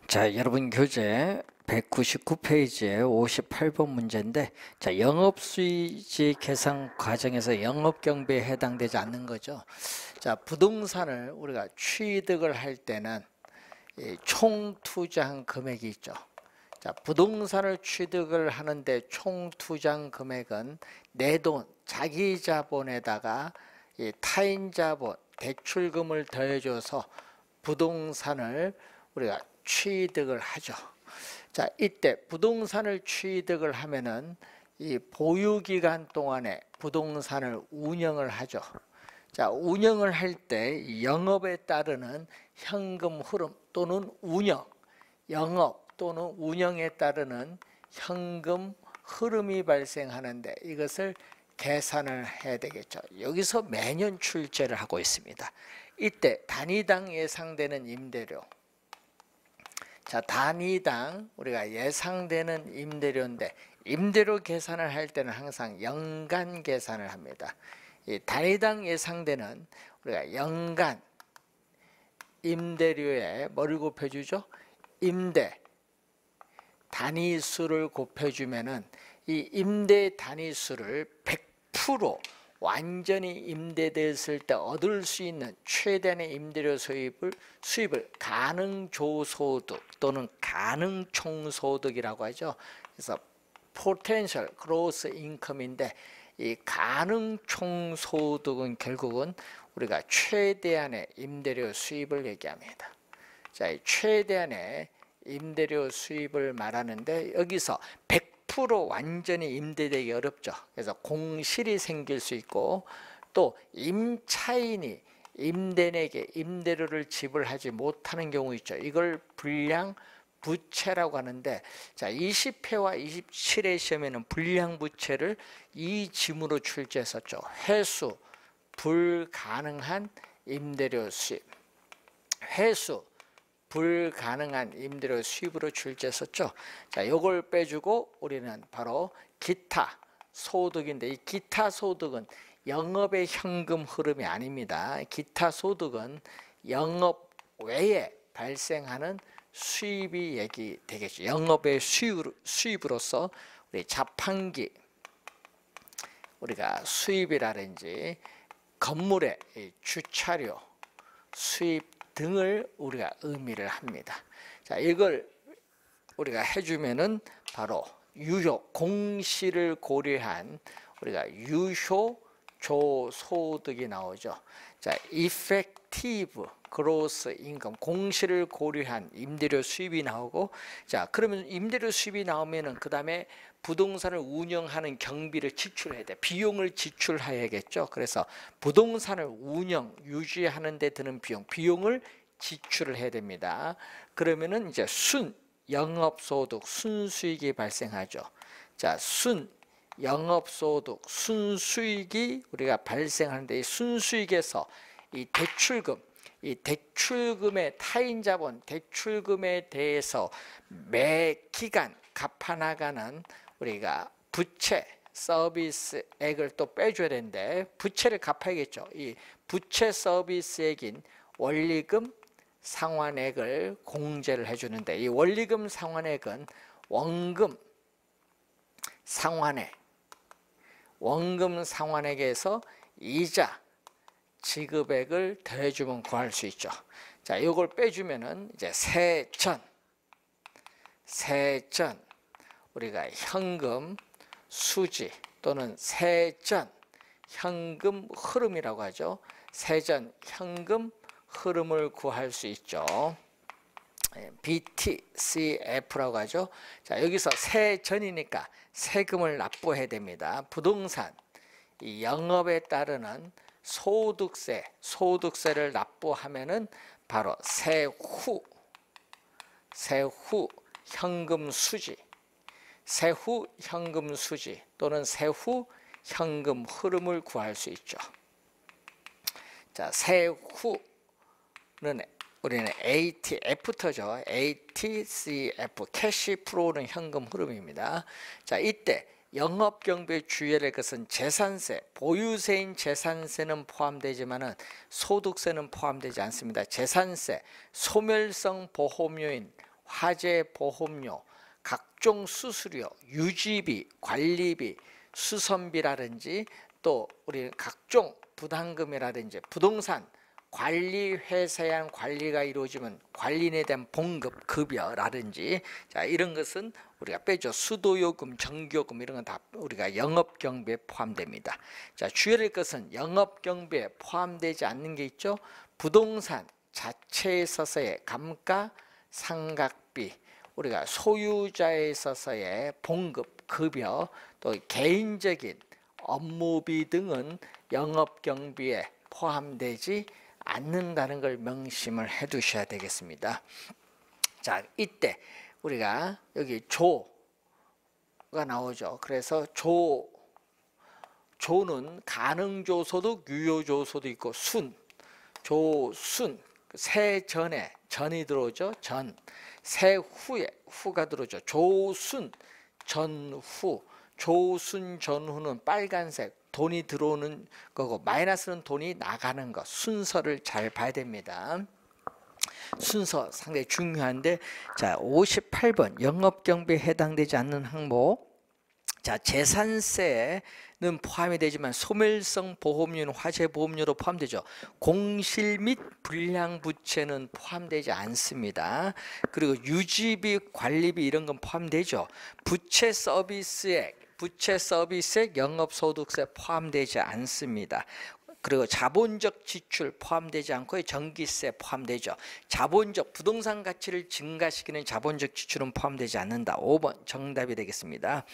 자, 여러분 교재 199페이지에 58번 문제인데, 자, 영업수익지 계산 과정에서 영업경비에 해당되지 않는 거죠. 자, 부동산을 우리가 취득을 할 때는 이 총투자한 금액이 있죠. 자, 부동산을 취득을 하는데 총투자한 금액은 내 돈, 자기 자본에다가 이 타인 자본, 대출금을 더해줘서 부동산을 우리가 취득을 하죠. 자, 이때 부동산을 취득을 하면은 이 보유기간 동안에 부동산을 운영을 하죠. 자, 운영을 할 때 영업에 따르는 현금 흐름 또는 영업 또는 운영에 따르는 현금 흐름이 발생하는데 이것을 계산을 해야 되겠죠. 여기서 매년 출제를 하고 있습니다. 이때 단위당 예상되는 임대료, 자, 단위당 우리가 예상되는 임대료인데 임대료 계산을 할 때는 항상 연간 계산을 합니다. 이 단위당 예상되는 우리가 연간 임대료에 뭐를 곱해주죠? 임대 단위수를 곱해주면은 이 임대 단위수를 100% 완전히 임대됐을 때 얻을 수 있는 최대한의 임대료 수입을 가능조소득 또는 가능총소득이라고 하죠. 그래서 potential gross income인데 이 가능총소득은 결국은 우리가 최대한의 임대료 수입을 얘기합니다. 자, 이 최대한의 임대료 수입을 말하는데 여기서 100% 완전히 임대되기 어렵죠. 그래서 공실이 생길 수 있고 또 임차인이 임대인에게 임대료를 지불하지 못하는 경우 있죠. 이걸 불량부채라고 하는데, 자, 20회와 27회 시험에는 불량부채를 이 지문으로 출제했었죠. 회수 불가능한 임대료 수입, 회수 불가능한 임대료 수입으로 출제했었죠. 자, 이걸 빼주고 우리는 바로 기타 소득인데 이 기타 소득은 영업의 현금 흐름이 아닙니다. 기타 소득은 영업 외에 발생하는 수입이 얘기되겠죠. 영업의 수입으로서 우리 자판기 우리가 수입이라든지 건물의 주차료 수입 등을 우리가 의미를 합니다. 자, 이걸 우리가 해주면은 바로 유효 공시를 고려한 우리가 유효 조소득이 나오죠. 자, effective gross income 공시를 고려한 임대료 수입이 나오고, 자, 그러면 임대료 수입이 나오면은 그 다음에 부동산을 운영하는 경비를 지출해야 돼. 비용을 지출해야겠죠. 그래서 부동산을 운영, 유지하는 데 드는 비용을 지출을 해야 됩니다. 그러면은 이제 영업소득, 순수익이 발생하죠. 자, 영업소득, 순수익이 우리가 발생하는데 이 순수익에서 이 대출금의 타인자본, 대출금에 대해서 매 기간 갚아나가는 우리가 부채, 서비스액을 또 빼줘야 되는데 부채를 갚아야겠죠. 이 부채 서비스액인 원리금 상환액을 공제를 해주는데 이 원리금 상환액은 원금 상환액에서 이자 지급액을 더해주면 구할 수 있죠. 자, 이걸 빼주면은 이제 세전 우리가 현금 수지 또는 세전 현금 흐름이라고 하죠. 세전 현금 흐름을 구할 수 있죠. BTCF라고 하죠. 자, 여기서 세전이니까 세금을 납부해야 됩니다. 부동산 이 영업에 따르는 소득세를 납부하면은 바로 세후 현금 수지, 세후 현금 수지 또는 세후 현금 흐름을 구할 수 있죠. 자, 세후는 우리는 ATF터죠. ATCF 캐시 플로우는 현금 흐름입니다. 자, 이때 영업경비의 주의할 것은 재산세, 보유세인 재산세는 포함되지만은 소득세는 포함되지 않습니다. 재산세, 소멸성 보험료인 화재 보험료, 각종 수수료, 유지비, 관리비, 수선비라든지 또 우리 각종 부담금이라든지 부동산 관리 회사에 의한 관리가 이루어지면 관리인에 대한 봉급, 급여라든지 자 이런 것은 우리가 빼죠. 수도요금, 전기요금 이런 건 다 우리가 영업경비에 포함됩니다. 자 주의할 것은 영업경비에 포함되지 않는 게 있죠. 부동산 자체에 있어서의 감가상각비, 우리가 소유자에 있어서의 봉급, 급여, 또 개인적인 업무비 등은 영업경비에 포함되지 않는다는 걸 명심을 해 두셔야 되겠습니다. 자, 이때 우리가 여기 조가 나오죠. 그래서 조는 가능조소득, 유효조소도 있고 조순, 세 전에 전이 들어오죠. 세 후에 후가 들어오죠. 조순 전후, 조순 전후는 빨간색 돈이 들어오는 거고 마이너스는 돈이 나가는 거, 순서를 잘 봐야 됩니다. 순서 상당히 중요한데 자 58번 영업경비에 해당되지 않는 항목. 자 재산세는 포함이 되지만 소멸성 보험료는 화재 보험료로 포함되죠. 공실 및 불량부채는 포함되지 않습니다. 그리고 유지비, 관리비 이런 건 포함되죠. 부채 서비스액, 영업소득세 포함되지 않습니다. 그리고 자본적 지출 포함되지 않고 전기세 포함되죠. 자본적 부동산 가치를 증가시키는 자본적 지출은 포함되지 않는다. 5번 정답이 되겠습니다.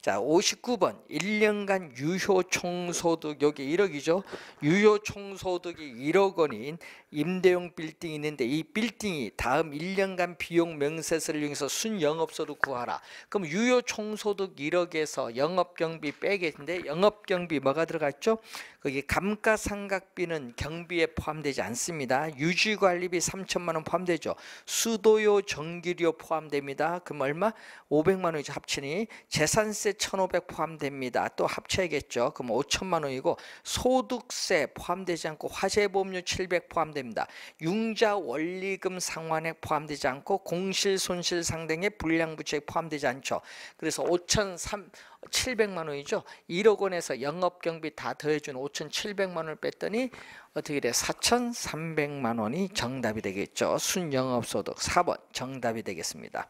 자 59번 1년간 유효 총소득 여기 1억이죠. 유효 총소득이 1억 원인 임대용 빌딩이 있는데 이 빌딩이 다음 1년간 비용 명세서를 이용해서 순영업소득 구하라. 그럼 유효 총소득 1억에서 영업경비 빼겠는데 영업경비 뭐가 들어갔죠? 거기 감가상각비는 경비에 포함되지 않습니다. 유지관리비 3천만 원 포함되죠. 수도요 전기료 포함됩니다. 그럼 얼마? 500만 원이죠. 합치니 재산세 1,500 포함됩니다. 또 합쳐야겠죠. 그럼 5천만 원이고 소득세 포함되지 않고 화재보험료 700 포함됩니다. 융자 원리금 상환액 포함되지 않고 공실손실상 등의 불량부채액 포함되지 않죠. 그래서 5,700만 원이죠. 1억 원에서 영업경비 다 더해준 5,700만 원을 뺐더니 어떻게 돼? 4,300만 원이 정답이 되겠죠. 순영업소득 4번 정답이 되겠습니다.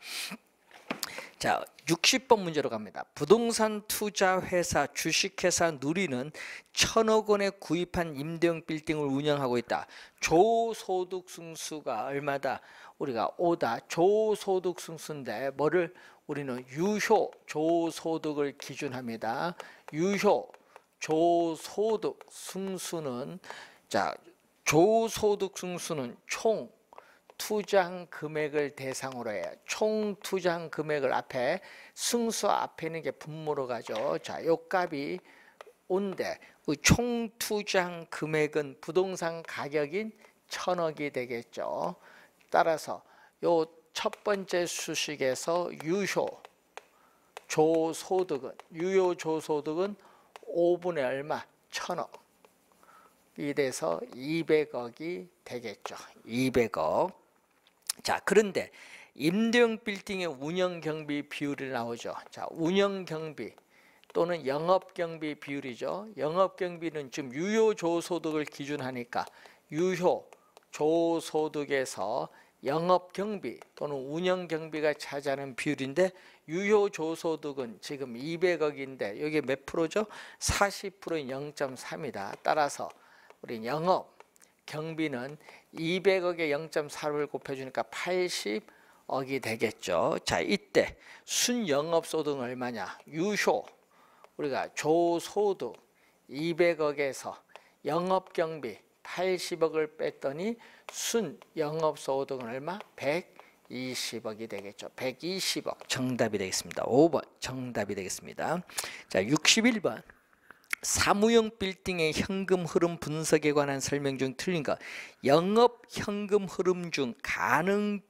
자 60번 문제로 갑니다. 부동산 투자회사 주식회사 누리는 1,000억 원에 구입한 임대용 빌딩을 운영하고 있다. 조소득 승수가 얼마다? 우리가 5다. 조소득 승수인데 뭐를 우리는 유효 조소득을 기준합니다. 유효 조소득 승수는 자 조소득 승수는 총 투자한 금액을 대상으로 해요. 총 투자한 금액을 앞에 승수 앞에 있는 게 분모로 가죠. 자, 요 값이 온데 총 투자한 금액은 부동산 가격인 1,000억이 되겠죠. 따라서 요 첫 번째 수식에서 유효 조소득은 5분의 얼마? 1,000억이 돼서 200억이 되겠죠. 200억. 자, 그런데 임대용 빌딩의 운영경비 비율이 나오죠. 자, 운영경비 또는 영업경비 비율이죠. 영업경비는 지금 유효조소득을 기준하니까 유효조소득에서 영업경비 또는 운영경비가 차지하는 비율인데 유효조소득은 지금 200억인데 여기 몇 프로죠? 40%인 0.3이다. 따라서 우리 영업경비는 200억에 0.4를 곱해주니까 80억이 되겠죠. 자, 이때 순영업소득은 얼마냐? 유효 우리가 조소득 200억에서 영업경비 80억을 뺐더니 순영업소득은 얼마? 120억이 되겠죠. 120억 정답이 되겠습니다. 5번 정답이 되겠습니다. 자, 61번 사무용 빌딩의 현금 흐름 분석에 관한 설명 중 틀린 것. 영업 현금 흐름 중 가능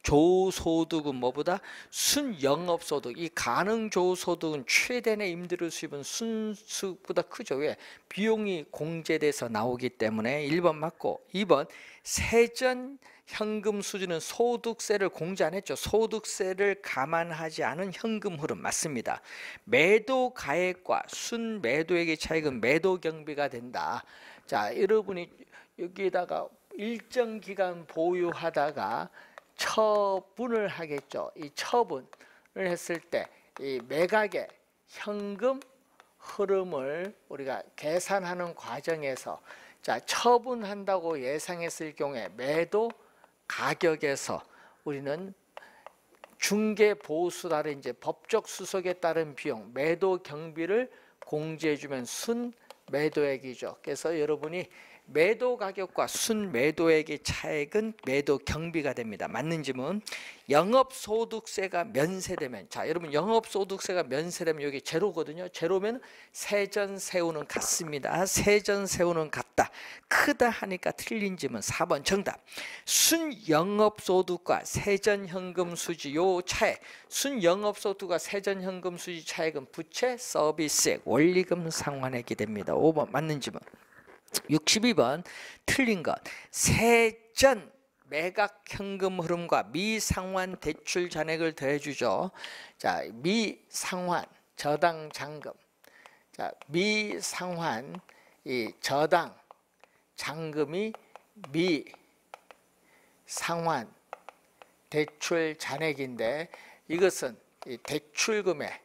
조소득은 뭐보다 순영업소득. 이 가능조소득은 최대 내 임대료 수입은 순수익보다 크죠. 왜? 비용이 공제돼서 나오기 때문에 1번 맞고, 2번 세전 현금 수지는 소득세를 공제 안 했죠. 소득세를 감안하지 않은 현금 흐름 맞습니다. 매도 가액과 순매도액의 차익은 매도 경비가 된다. 자, 여러분이 여기에다가 일정 기간 보유하다가 처분을 하겠죠. 이 처분을 했을 때 이 매각의 현금 흐름을 우리가 계산하는 과정에서, 자, 처분한다고 예상했을 경우에 매도 가격에서 우리는 중개 보수라는 이제 법적 수속에 따른 비용, 매도 경비를 공제해주면 순 매도액이죠. 그래서 여러분이 매도 가격과 순 매도액의 차액은 매도 경비가 됩니다. 맞는 질문. 영업소득세가 면세되면, 자, 여러분 영업소득세가 면세되면 여기 제로거든요. 제로면 세전세후는 같습니다. 세전세후는 같다. 크다 하니까 틀린 질문 4번 정답. 순영업소득과 세전현금수지 요 차액, 순영업소득과 세전현금수지 차액은 부채, 서비스액, 원리금 상환액이 됩니다. 5번 맞는 질문. 62번 틀린 것. 세전 매각 현금 흐름과 미상환 대출 잔액을 더해주죠. 자, 미상환 저당 잔금. 자, 미상환 이 저당 잔금이 미상환 대출 잔액인데, 이것은 이 대출금의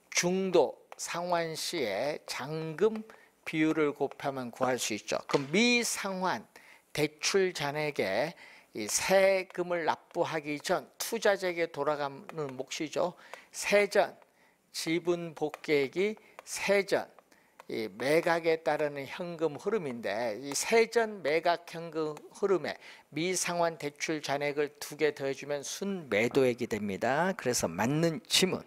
중도 상환 시에 잔금 비율을 곱하면 구할 수 있죠. 그럼 미상환 대출 잔액에 이 세금을 납부하기 전 투자자에게 돌아가는 몫이죠. 세전 지분 복귀액이 세전 이 매각에 따르는 현금 흐름인데, 이 세전 매각 현금 흐름에 미상환 대출 잔액을 2개 더해주면 순매도액이 됩니다. 그래서 맞는 지문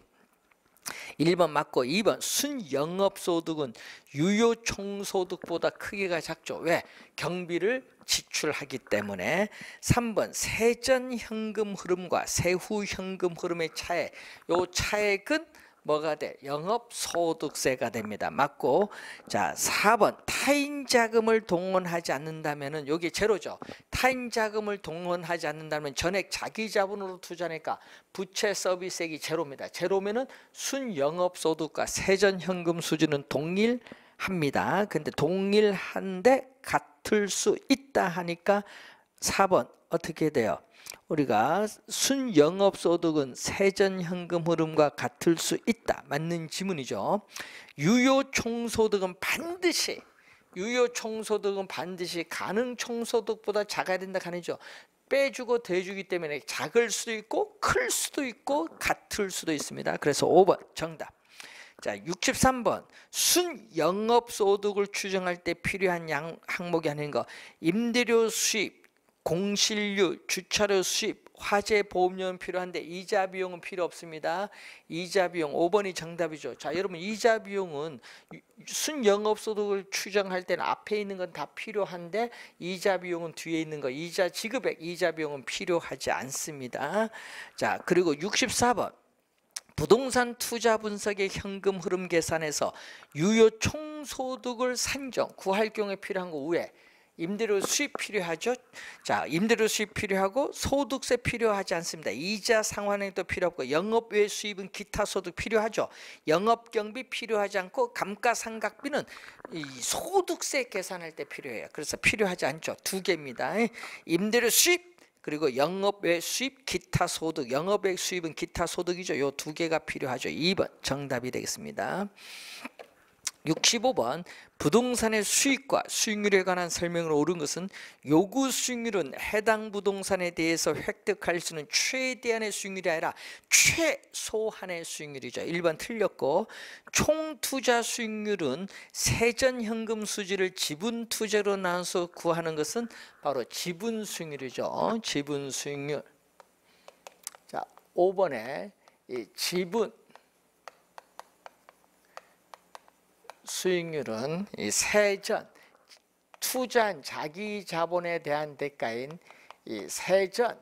1번 맞고, 2번 순영업소득은 유효총소득보다 크기가 작죠. 왜? 경비를 지출하기 때문에. 3번 세전 현금 흐름과 세후 현금 흐름의 차액, 요 차액은 뭐가 돼? 영업소득세가 됩니다. 맞고. 자, 4번 타인 자금을 동원하지 않는다면은 여기 제로죠. 타인 자금을 동원하지 않는다면 전액 자기 자본으로 투자하니까 부채 서비스액이 제로입니다. 제로면은 순영업소득과 세전현금 수준은 동일합니다. 근데 동일한데 같을 수 있다 하니까 4번 어떻게 돼요? 우리가 순영업소득은 세전현금 흐름과 같을 수 있다. 맞는 지문이죠. 유효총소득은 반드시 가능총소득보다 작아야 된다 하는죠. 빼주고 더해주기 때문에 작을 수도 있고 클 수도 있고 같을 수도 있습니다. 그래서 5번 정답. 자, 63번 순영업소득을 추정할 때 필요한 항목이 아닌 거, 임대료 수입, 공실료, 주차료 수입, 화재 보험료는 필요한데 이자 비용은 필요 없습니다. 이자 비용 5번이 정답이죠. 자, 여러분 이자 비용은 순영업소득을 추정할 때는 앞에 있는 건 다 필요한데 이자 비용은 뒤에 있는 거, 이자 지급액, 이자 비용은 필요하지 않습니다. 자, 그리고 64번 부동산 투자 분석의 현금 흐름 계산에서 유효 총소득을 산정 구할 경우에 필요한 거 외에 임대료 수입 필요하죠. 자, 임대료 수입 필요하고 소득세 필요하지 않습니다. 이자 상환액도 필요 없고 영업 외 수입은 기타 소득 필요하죠. 영업 경비 필요하지 않고 감가상각비는 이 소득세 계산할 때 필요해요. 그래서 필요하지 않죠. 2개입니다. 임대료 수입 그리고 영업 외 수입 기타 소득, 영업 외 수입은 기타 소득이죠. 요 2개가 필요하죠. 2번 정답이 되겠습니다. 65번 부동산의 수익과 수익률에 관한 설명을 옳은 것은 요구 수익률은 해당 부동산에 대해서 획득할 수 있는 최대한의 수익률이 아니라 최소한의 수익률이죠. 1번 틀렸고, 총 투자 수익률은 세전 현금 수지를 지분 투자로 나눠서 구하는 것은 바로 지분 수익률이죠. 지분 수익률. 자, 5번에 이 지분 수익률은 이 세전 투자한 자기 자본에 대한 대가인 이 세전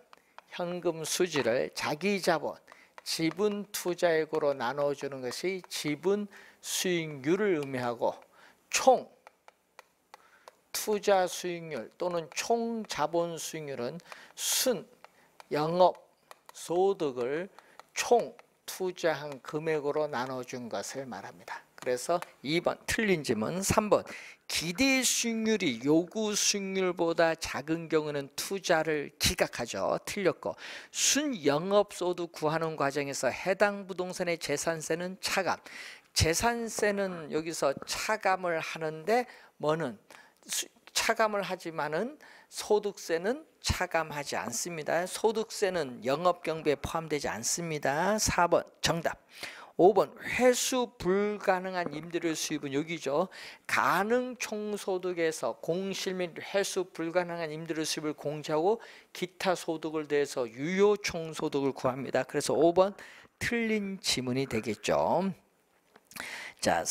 현금 수지를 자기 자본, 지분 투자액으로 나눠주는 것이 지분 수익률을 의미하고 총 투자 수익률 또는 총 자본 수익률은 순 영업 소득을 총 투자한 금액으로 나눠준 것을 말합니다. 그래서 2번 틀린 질문. 3번 기대 수익률이 요구 수익률보다 작은 경우는 투자를 기각하죠. 틀렸고 순영업소득 구하는 과정에서 해당 부동산의 재산세는 차감. 재산세는 여기서 차감을 하는데 뭐는 차감을 하지만은 소득세는 차감하지 않습니다. 소득세는 영업경비에 포함되지 않습니다. 4번 정답. 5번 회수 불가능한 임대료 수입은 여기죠. 가능 총소득에서 공실 및 회수 불가능한 임대료 수입을 공제하고 기타 소득을 대해서 유효 총소득을 구합니다. 그래서 5번 틀린 지문이 되겠죠. 자,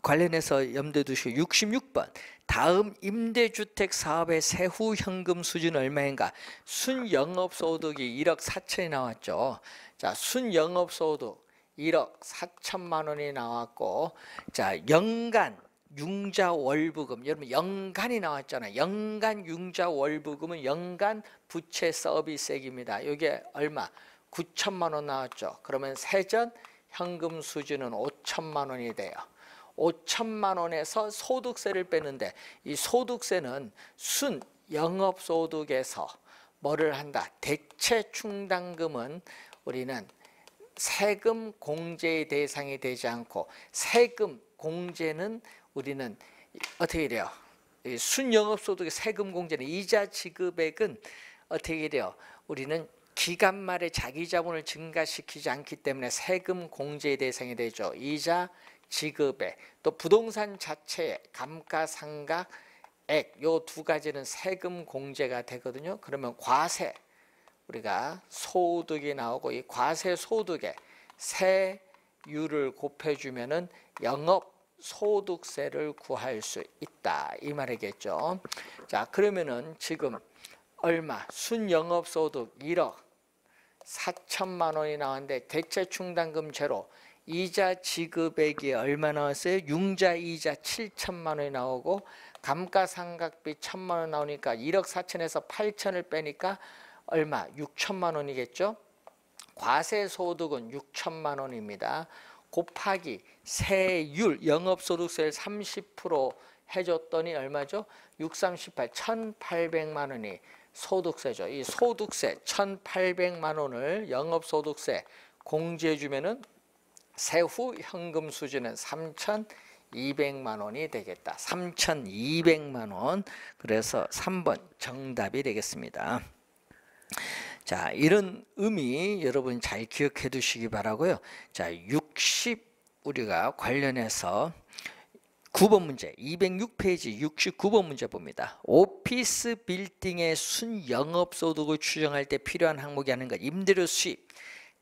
관련해서 염두에 두시고 66번 다음 임대주택 사업의 세후 현금 수준은 얼마인가? 순영업소득이 1억 4천이 나왔죠. 자, 순영업소득 1억 4천만 원이 나왔고, 자, 연간 융자 월부금, 여러분 연간이 나왔잖아요. 연간 융자 월부금은 연간 부채 서비스액입니다. 이게 얼마? 9천만 원 나왔죠. 그러면 세전 현금 수준은 5천만 원이 돼요. 5천만 원에서 소득세를 빼는데 이 소득세는 순 영업소득에서 뭐를 한다? 대체 충당금은 우리는 세금 공제의 대상이 되지 않고 세금 공제는 우리는 어떻게 돼요? 순영업소득의 세금 공제는 이자 지급액은 어떻게 돼요? 우리는 기간 말에 자기 자본을 증가시키지 않기 때문에 세금 공제의 대상이 되죠. 이자 지급액, 또 부동산 자체의 감가상각액, 요 두 가지는 세금 공제가 되거든요. 그러면 과세, 우리가 소득이 나오고 이 과세 소득에 세율을 곱해주면은 영업 소득세를 구할 수 있다 이 말이겠죠. 자, 그러면은 지금 얼마? 순영업소득 1억 4천만 원이 나왔는데 대체 충당금 제로, 이자 지급액이 얼마 나왔어요? 융자이자 7천만 원이 나오고 감가상각비 1천만 원 나오니까 1억 4천에서 8천을 빼니까 얼마? 6천만 원이겠죠? 과세소득은 6천만 원입니다. 곱하기 세율, 영업소득세를 30% 해줬더니 얼마죠? 6, 3, 18, 1,800만 원이 소득세죠. 이 소득세 1,800만 원을 영업소득세 공제해주면은 세후 현금 수준은 3,200만 원이 되겠다. 3,200만 원. 그래서 3번 정답이 되겠습니다. 자, 이런 의미 여러분 잘 기억해 두시기 바라고요. 자, 60 우리가 관련해서 9번 문제, 206페이지 69번 문제 봅니다. 오피스 빌딩의 순영업소득을 추정할 때 필요한 항목이 하는 것, 임대료 수입,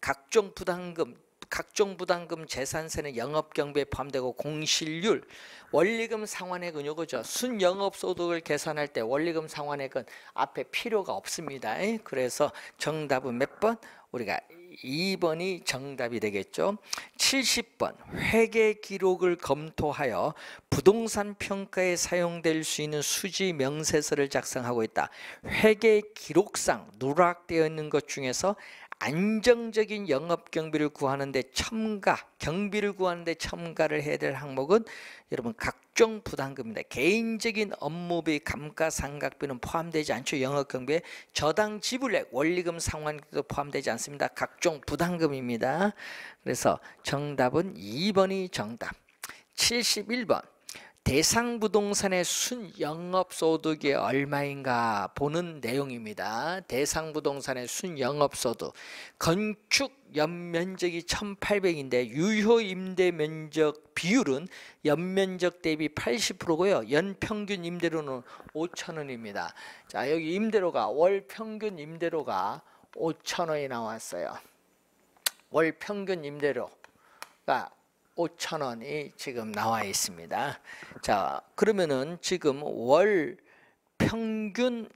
각종 부담금 재산세는 영업경비에 포함되고 공실률, 원리금 상환액은 요거죠. 순영업소득을 계산할 때 원리금 상환액은 앞에 필요가 없습니다. 그래서 정답은 몇 번? 우리가 2번이 정답이 되겠죠. 70번 회계 기록을 검토하여 부동산 평가에 사용될 수 있는 수지 명세서를 작성하고 있다. 회계 기록상 누락되어 있는 것 중에서 안정적인 영업 경비를 구하는데 경비를 구하는데 첨가를 해야 될 항목은 여러분 각종 부담금입니다. 개인적인 업무비, 감가상각비는 포함되지 않죠. 영업 경비에 저당 지불액, 원리금 상환도 포함되지 않습니다. 각종 부담금입니다. 그래서 정답은 2번이 정답. 71번 대상 부동산의 순영업소득이 얼마인가 보는 내용입니다. 대상 부동산의 순영업소득, 건축 연면적이 1,800인데 유효 임대 면적 비율은 연면적 대비 80%고요. 연평균 임대료는 5,000원입니다. 자, 여기 임대료가 월 평균 임대료가 5,000원이 나왔어요. 월 평균 임대료가 5,000원이 지금 나와 있습니다. 자, 그러면은 지금 월 연평균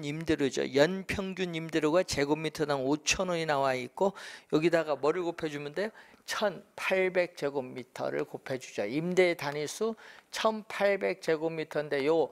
임대료죠. 연평균 임대료가 제곱미터당 5,000원이 나와 있고 여기다가 뭐를 곱해주면 돼요? 1,800제곱미터를 곱해주죠. 임대 단위수 1,800제곱미터인데 요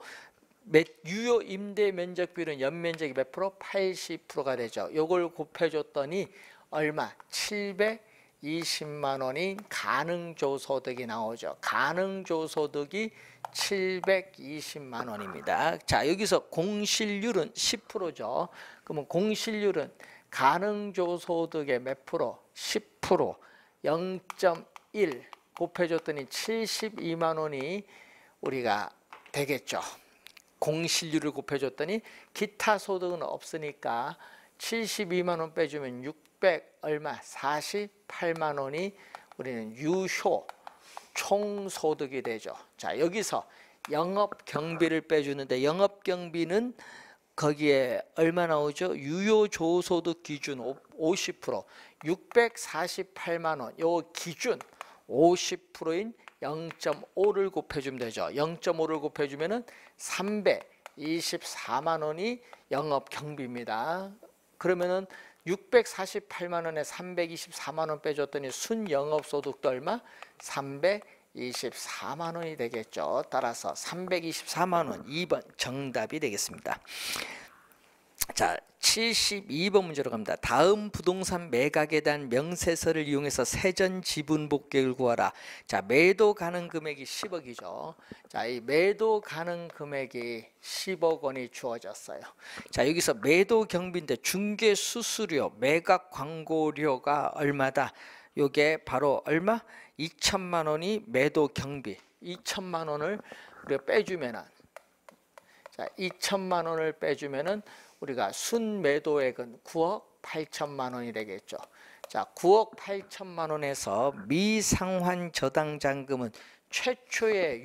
유효 임대 면적 비율은 연면적이 몇 프로? 80%가 되죠. 요걸 곱해줬더니 얼마? 720만 원인 가능조소득이 나오죠. 가능조소득이 720만 원입니다. 자, 여기서 공실률은 10%죠. 그러면 공실률은 가능조소득의 몇 프로? 10%, 0.1 곱해줬더니 72만 원이 우리가 되겠죠. 공실률을 곱해줬더니 기타 소득은 없으니까 72만 원 빼주면 600 얼마? 48만 원이 우리는 유효 총소득이 되죠. 자, 여기서 영업경비를 빼주는데 영업경비는 거기에 얼마 나오죠? 유효조소득 기준 50%, 648만 원, 요 기준 50%인 0.5를 곱해주면 되죠. 0.5를 곱해주면은 324만 원이 영업경비입니다. 그러면은 648만 원에 324만 원 빼줬더니 순영업소득도 얼마? 324만 원이 되겠죠. 따라서 324만 원 2번 정답이 되겠습니다. 자, 72번 문제로 갑니다. 다음 부동산 매각에 대한 명세서를 이용해서 세전 지분 복객을 구하라. 자, 매도 가능 금액이 10억이죠. 자, 이 매도 가능 금액이 10억 원이 주어졌어요. 자, 여기서 매도 경비인데 중개 수수료, 매각 광고료가 얼마다? 요게 바로 얼마? 2천만 원이 매도 경비. 2천만 원을 우리가 빼주면은, 자, 2천만 원을 빼주면은 우리가 순매도액은 9억 8천만 원이 되겠죠. 자, 9억 8천만 원에서 미상환 저당잔금은 최초의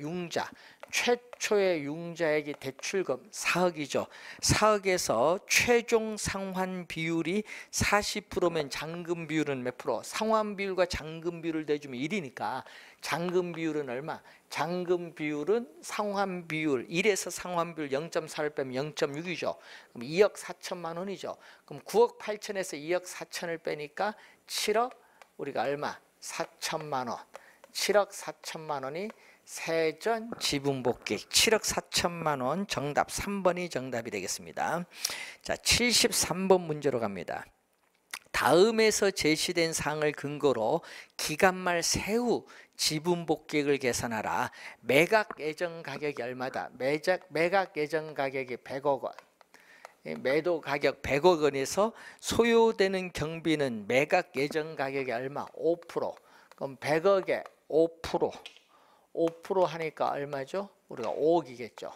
융자액이 대출금 4억이죠. 4억에서 최종 상환 비율이 40%면 잔금 비율은 몇 프로? 상환 비율과 잔금 비율을 대주면 1이니까 잔금 비율은 얼마? 잔금 비율은 상환 비율 1에서 상환 비율 0.4를 빼면 0.6이죠. 그럼 2억 4천만 원이죠. 그럼 9억 8천에서 2억 4천을 빼니까 7억 우리가 얼마? 4천만 원. 7억 4천만 원이 세전 지분 복객 7억 4천만 원 정답 3번이 정답이 되겠습니다. 자, 73번 문제로 갑니다. 다음에서 제시된 사항을 근거로 기간말 세후 지분 복객을 계산하라. 매각 예정 가격이 얼마다? 매각 예정 가격이 100억 원. 매도 가격 100억 원에서 소요되는 경비는 매각 예정 가격이 얼마? 5%. 그럼 100억에 5% 하니까 얼마죠? 우리가 5억이겠죠.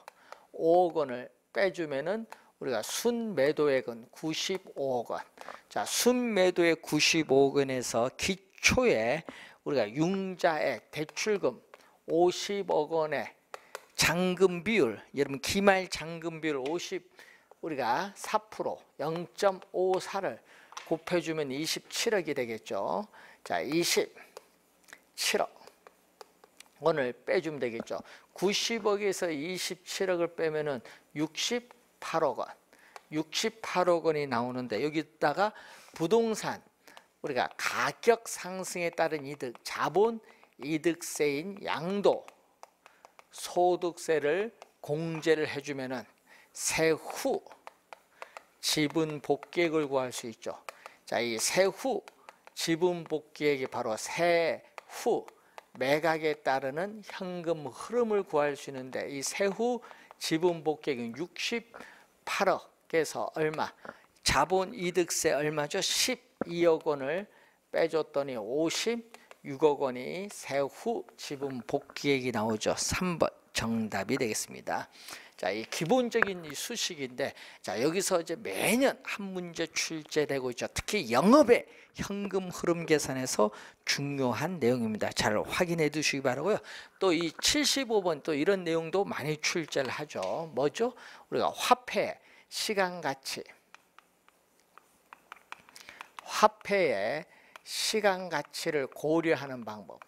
5억 원을 빼주면은 우리가 순매도액은 95억 원. 자, 순매도액 95억 원에서 기초에 우리가 융자액, 대출금 50억 원의 잔금 비율, 여러분 기말 잔금 비율 50 우리가 4% 0.54를 곱해주면 27억이 되겠죠. 자, 27억 원을 빼주면 되겠죠. 90억에서 27억을 빼면은 68억 원. 68억 원이 나오는데 여기다가 부동산 우리가 가격 상승에 따른 이득, 자본 이득세인 양도 소득세를 공제를 해주면은 세후 지분 복객을 구할 수 있죠. 자, 이 세후 지분 복객이 바로 세후 매각에 따르는 현금 흐름을 구할 수 있는데 이 세후 지분 복객은 68억에서 얼마? 자본 이득세 얼마죠? 12억 원을 빼줬더니 56억 원이 세후 지분 복귀액이 나오죠. 3번 정답이 되겠습니다. 자, 이 기본적인 이 수식인데, 자, 여기서 이제 매년 한 문제 출제되고 있죠. 특히 영업의 현금 흐름 계산에서 중요한 내용입니다. 잘 확인해 두시기 바라고요. 또 이 75번 또 이런 내용도 많이 출제를 하죠. 뭐죠? 우리가 화폐, 시간 가치. 화폐의 시간 가치를 고려하는 방법.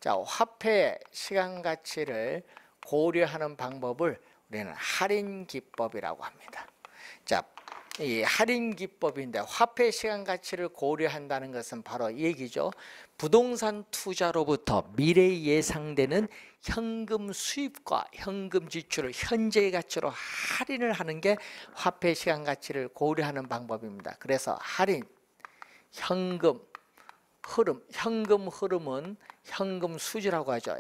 자, 화폐의 시간 가치를 고려하는 방법을 우리는 할인 기법이라고 합니다. 자, 이 할인 기법인데 화폐 시간 가치를 고려한다는 것은 바로 이 얘기죠. 부동산 투자로부터 미래에 예상되는 현금 수입과 현금 지출을 현재의 가치로 할인을 하는 게 화폐 시간 가치를 고려하는 방법입니다. 그래서 할인, 현금 흐름, 현금 흐름은 현금 수지라고 하죠.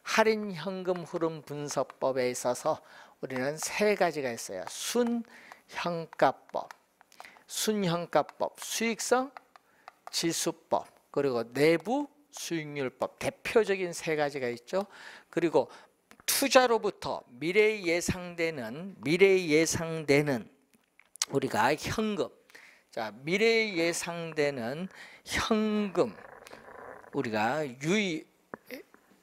할인 현금 흐름 분석법에 있어서 우리는 세 가지가 있어요. 순현가법, 순현가법, 수익성 지수법, 그리고 내부 수익률법, 대표적인 세 가지가 있죠. 그리고 투자로부터 미래에 예상되는 우리가 현금, 자, 미래에 예상되는 현금, 우리가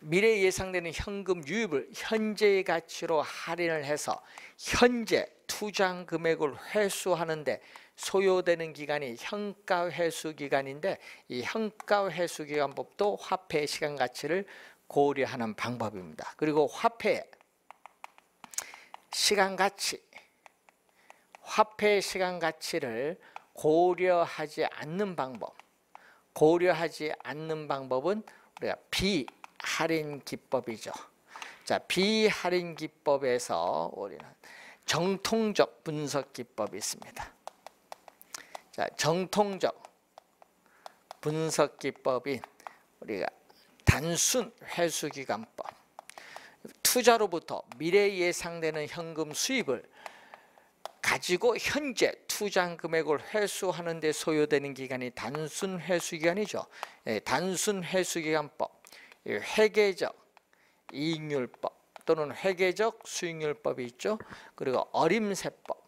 미래에 예상되는 현금 유입을 현재의 가치로 할인을 해서 현재 투자한 금액을 회수하는데 소요되는 기간이 현가 회수 기간인데, 이 현가 회수 기간법도 화폐의 시간 가치를 고려하는 방법입니다. 그리고 화폐의 시간 가치, 화폐의 시간 가치를 고려하지 않는 방법은 우리가 비할인 기법이죠. 자, 비할인 기법에서 우리는 정통적 분석 기법이 있습니다. 자, 정통적 분석 기법인 우리가 단순 회수기간법, 투자로부터 미래에 예상되는 현금 수입을 가지고 현재 투자한 금액을 회수하는 데 소요되는 기간이 단순 회수기간이죠. 단순 회수기간법, 회계적 이익률법 또는 회계적 수익률법이 있죠. 그리고 어림세법,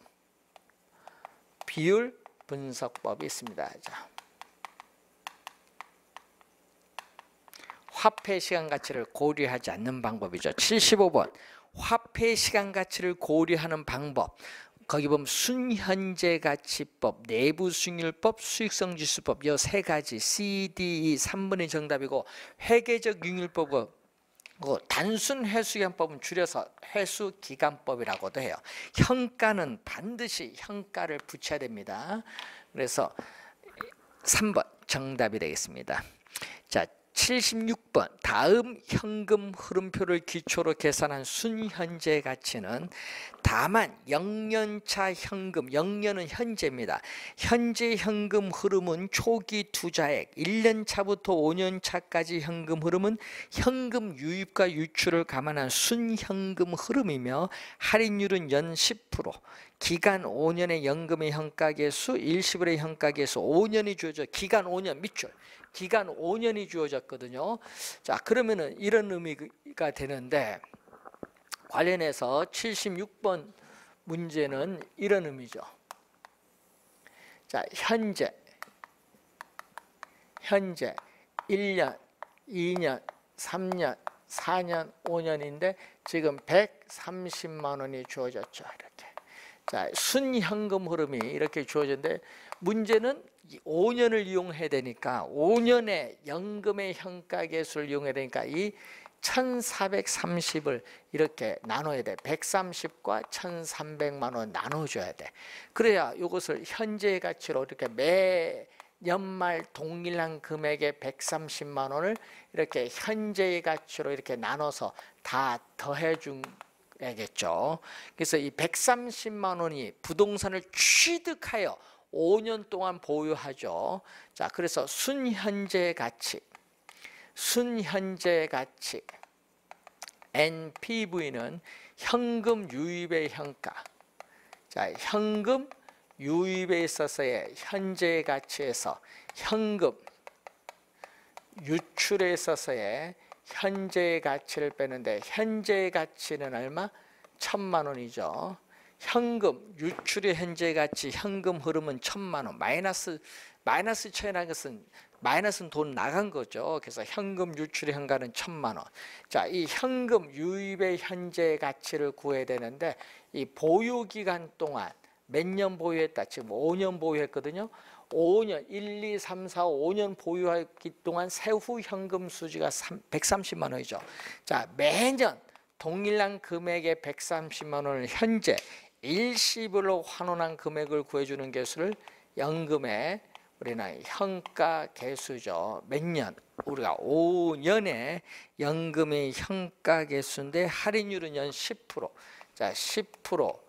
비율 분석법이 있습니다. 자, 화폐 시간 가치를 고려하지 않는 방법이죠. 75번 화폐 시간 가치를 고려하는 방법, 거기 보면 순현재 가치법, 내부 수익률법, 수익성 지수법, 이 세 가지 CDE 3번의 정답이고, 회계적 융률법은 단순 회수기간법은 줄여서 회수기간법이라고도 해요. 현가는 반드시 현가를 붙여야 됩니다. 그래서 3번 정답이 되겠습니다. 자, 76번 다음 현금 흐름표를 기초로 계산한 순현재 가치는 다만 0년차 현금, 0년은 현재입니다. 현재 현금 흐름은 초기 투자액, 1년차부터 5년차까지 현금 흐름은 현금 유입과 유출을 감안한 순현금 흐름이며, 할인율은 연 10%, 기간 5년의 연금의 현가계수, 일시불의 현가계수 5년이 주어져, 기간 5년 밑줄, 기간 5년이 주어졌거든요. 자, 그러면은 이런 의미가 되는데, 관련해서 76번 문제는 이런 의미죠. 자, 현재 1년, 2년, 3년, 4년, 5년인데 지금 130만 원이 주어졌죠. 이렇게. 자, 순현금 흐름이 이렇게 주어졌는데, 문제는 5년을 이용해야 되니까 5년의 연금의 현가계수를 이용해야 되니까 이 1430을 이렇게 나눠야 돼. 130과 1300만 원 나눠줘야 돼. 그래야 이것을 현재의 가치로 이렇게 매 연말 동일한 금액의 130만 원을 이렇게 현재의 가치로 이렇게 나눠서 다 더해준 겠죠. 그래서 이 130만 원이 부동산을 취득하여 5년 동안 보유하죠. 자, 그래서 순현재 가치 NPV는 현금 유입의 현가. 자, 현금 유입에 있어서의 현재 가치에서 현금 유출에 있어서의 현재 가치를 빼는데, 현재 가치는 얼마? 1000만 원이죠. 현금 유출의 현재 가치, 현금 흐름은 1000만 원. 마이너스 쳐야 것은 마이너스는 돈 나간 거죠. 그래서 현금 유출의 현가는 1000만 원. 자, 이 현금 유입의 현재 가치를 구해야 되는데, 이 보유 기간 동안 몇 년 보유했다? 지금 5년 보유했거든요. 5년, 1, 2, 3, 4, 5년 보유했기 동안 세후 현금 수지가 130만 원이죠. 자, 매년 동일한 금액의 130만 원을 현재 일시불로 환원한 금액을 구해주는 개수를 연금의 우리는 현가 개수죠. 몇 년? 우리가 5년의 연금의 현가 개수인데 할인율은 연 10%. 자, 10%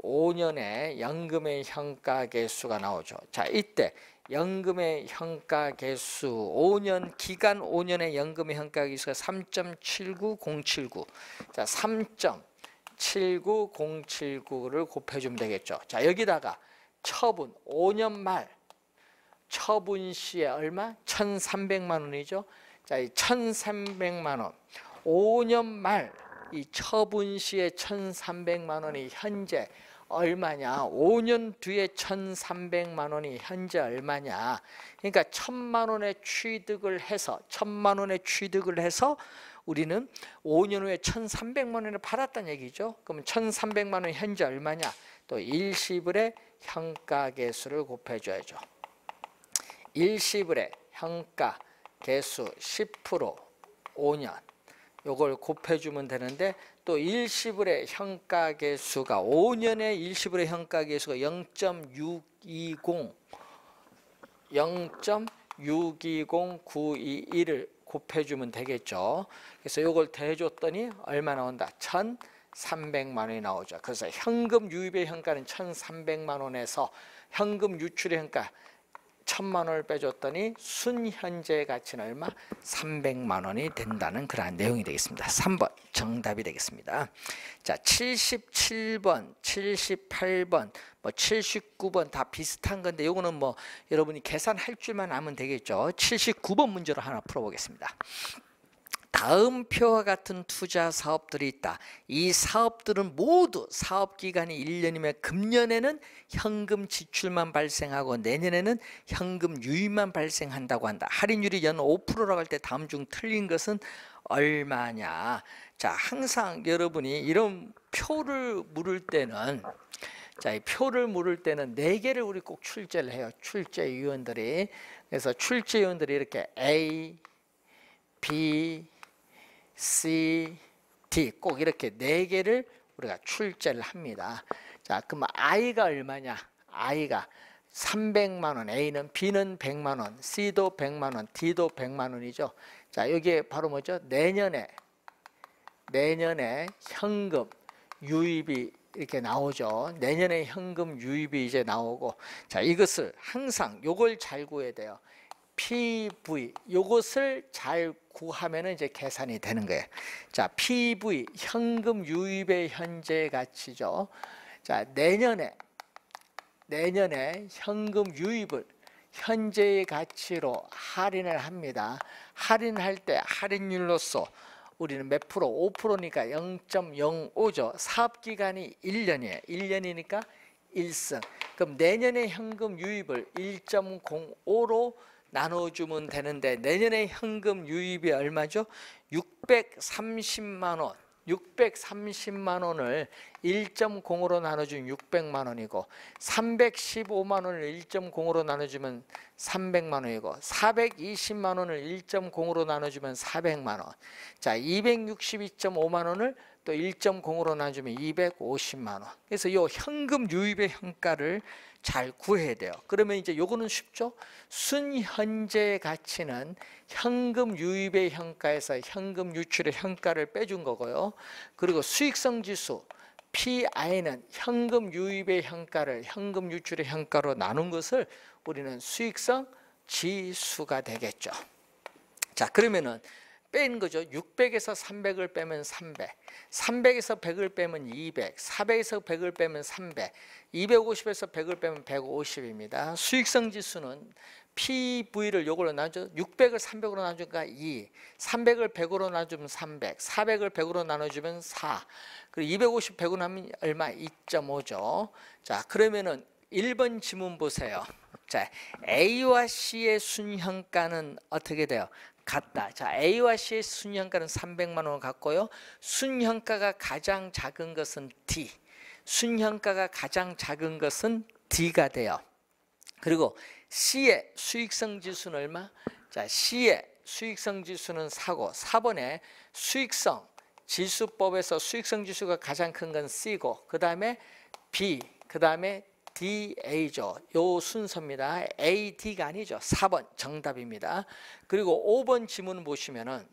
5년의 연금의 현가 개수가 나오죠. 자, 이때 연금의 현가 개수 5년 기간 5년의 연금의 현가 개수가 3.79079. 자, 3.79079를 곱해주면 되겠죠. 자, 여기다가 처분 5년 말 처분 시에 얼마? 1,300만 원이죠. 자, 이 1,300만 원 5년 말 이 처분 시에 1,300만 원이 현재 얼마냐? 5년 뒤에 1,300만 원이 현재 얼마냐? 그러니까 1,000만 원의 취득을 해서 1,000만 원의 취득을 해서 우리는 5년 후에 1,300만 원을 팔았다는 얘기죠. 그러면 1,300만 원 현재 얼마냐? 또 일시불의 현가 개수를 곱해줘야죠. 일시불의 현가 개수 10% 5년 요걸 곱해주면 되는데 또 일시불의 현가 개수가 5년의 일시불의 현가 개수가 0.620921을 곱해주면 되겠죠. 그래서 요걸 더해줬더니 얼마 나온다? 1,300만 원이 나오죠. 그래서 현금 유입의 현가는 1,300만 원에서 현금 유출의 현가 1,000만 원을 빼줬더니 순현재 가치는 얼마? 300만 원이 된다는 그러한 내용이 되겠습니다. 3번 정답이 되겠습니다. 자, 77번, 78번, 79번 다 비슷한 건데 요거는 여러분이 계산할 줄만 아면 되겠죠. 79번 문제로 하나 풀어보겠습니다. 다음 표와 같은 투자 사업들이 있다. 이 사업들은 모두 사업기간이 1년이면 금년에는 현금 지출만 발생하고 내년에는 현금 유입만 발생한다고 한다. 할인율이 연 5%라고 할 때 다음 중 틀린 것은 얼마냐? 자, 항상 여러분이 이런 표를 물을 때는 자, 이 표를 물을 때는 4개를 우리 꼭 출제를 해요. 출제위원들이. 그래서 출제위원들이 이렇게 A, B, C, D 꼭 이렇게 4개를 우리가 출제를 합니다. 자, 그럼 I가 얼마냐? I가 300만 원, A는 B는 100만 원, C도 100만 원, D도 100만 원이죠. 자, 여기에 바로 뭐죠? 내년에 현금 유입이 이렇게 나오죠. 내년에 현금 유입이 이제 나오고, 자, 이것을 항상 요걸 잘 구해야 돼요. PV 요것을 잘 구하면 이제 계산이 되는 거예요. 자, PV 현금 유입의 현재 가치죠. 자, 내년에 현금 유입을 현재의 가치로 할인을 합니다. 할인할 때 할인율로서 우리는 몇 프로? 5%니까 0.05죠. 사업기간이 1년이에요. 1년이니까 1승. 그럼 내년에 현금 유입을 1.05로 나눠주면 되는데 내년에 현금 유입이 얼마죠? 630만 원. 630만 원을 1.0으로 나눠주면 600만 원이고 315만 원을 1.0으로 나눠주면 300만 원이고 420만 원을 1.0으로 나눠주면 400만 원. 자, 262.5만 원을 또 1.0으로 나눠주면 250만 원. 그래서 이 현금 유입의 현가를 잘 구해야 돼요. 그러면 이제 요거는 쉽죠? 순현재 가치는 현금 유입의 현가에서 현금 유출의 현가를 빼준 거고요. 그리고 수익성 지수 PI는 현금 유입의 현가를 현금 유출의 현가로 나눈 것을 우리는 수익성 지수가 되겠죠. 자, 그러면은 뺀 거죠. 600에서 300을 빼면 300, 300에서 100을 빼면 200, 400에서 100을 빼면 300, 250에서 100을 빼면 150입니다. 수익성 지수는 PV를 요걸로 나눠줘 600을 300으로 나눠주니까 2, 300을 100으로 나눠주면 300, 400을 100으로 나눠주면 4, 그리고 250 100으로 나누면 얼마? 2.5죠. 자, 그러면은 1번 지문 보세요. 자, A와 C의 순현가는 어떻게 돼요? 같다. 자, A와 C의 순현가는 300만 원을 갖고요. 순현가가 가장 작은 것은 D. 순현가가 가장 작은 것은 D가 돼요. 그리고 C의 수익성 지수는 얼마? 자, C의 수익성 지수는 4고 4번에 수익성 지수법에서 수익성 지수가 가장 큰 건 C고 그 다음에 B, 그 다음에 D, A죠. 요 순서입니다. A, D가 아니죠. 4번 정답입니다. 그리고 5번 지문 보시면은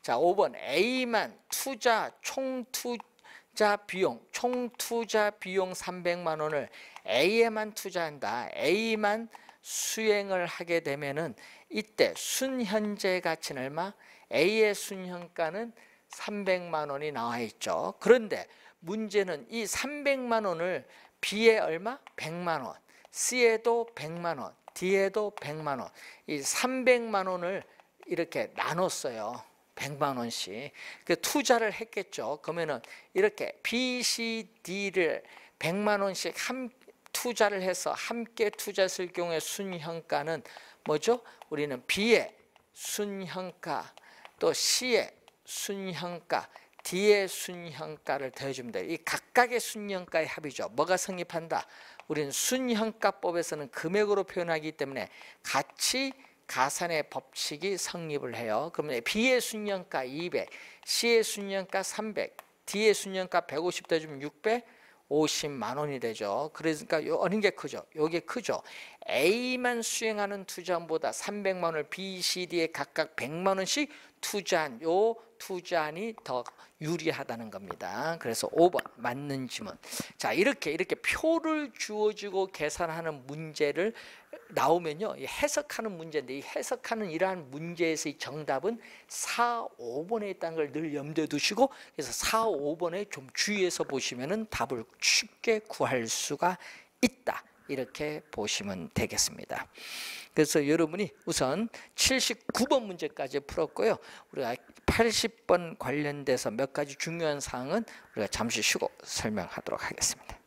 자 5번 A만 총 투자 비용 300만 원을 A에만 투자한다. A만 수행을 하게 되면은 이때 순현재 가치는 얼마? A의 순현가는 300만 원이 나와 있죠. 그런데 문제는 이 300만 원을 B에 얼마? 100만 원. C에도 100만 원. D에도 100만 원. 이 300만 원을 이렇게 나눴어요. 100만 원씩. 그 투자를 했겠죠. 그러면은 이렇게 B, C, D를 100만 원씩 투자를 해서 함께 투자했을 경우에 순현가는 뭐죠? 우리는 B의 순현가, 또 C의 순현가, D의 순현가를 더해주면 돼요. 이 각각의 순현가의 합이죠. 뭐가 성립한다? 우리는 순현가법에서는 금액으로 표현하기 때문에 같이 가산의 법칙이 성립을 해요. 그러면 B의 순현가 200, C의 순현가 300, D의 순현가 150 더해주면 650만 원이 되죠. 그러니까 어느 게 크죠? 요게 크죠. A만 수행하는 투자보다 300만 원을 B, C, D에 각각 100만 원씩 투자한 요 투자안이 더 유리하다는 겁니다. 그래서 5번 맞는 지문. 자 이렇게 표를 주어지고 계산하는 문제를 나오면요 해석하는 문제인데 이 해석하는 이러한 문제에서의 정답은 4, 5번에 있다는 걸 늘 염두에 두시고 그래서 4, 5번에 좀 주의해서 보시면은 답을 쉽게 구할 수가 있다. 이렇게 보시면 되겠습니다. 그래서 여러분이 우선 79번 문제까지 풀었고요. 우리가 80번 관련돼서 몇 가지 중요한 사항은 우리가 잠시 쉬고 설명하도록 하겠습니다.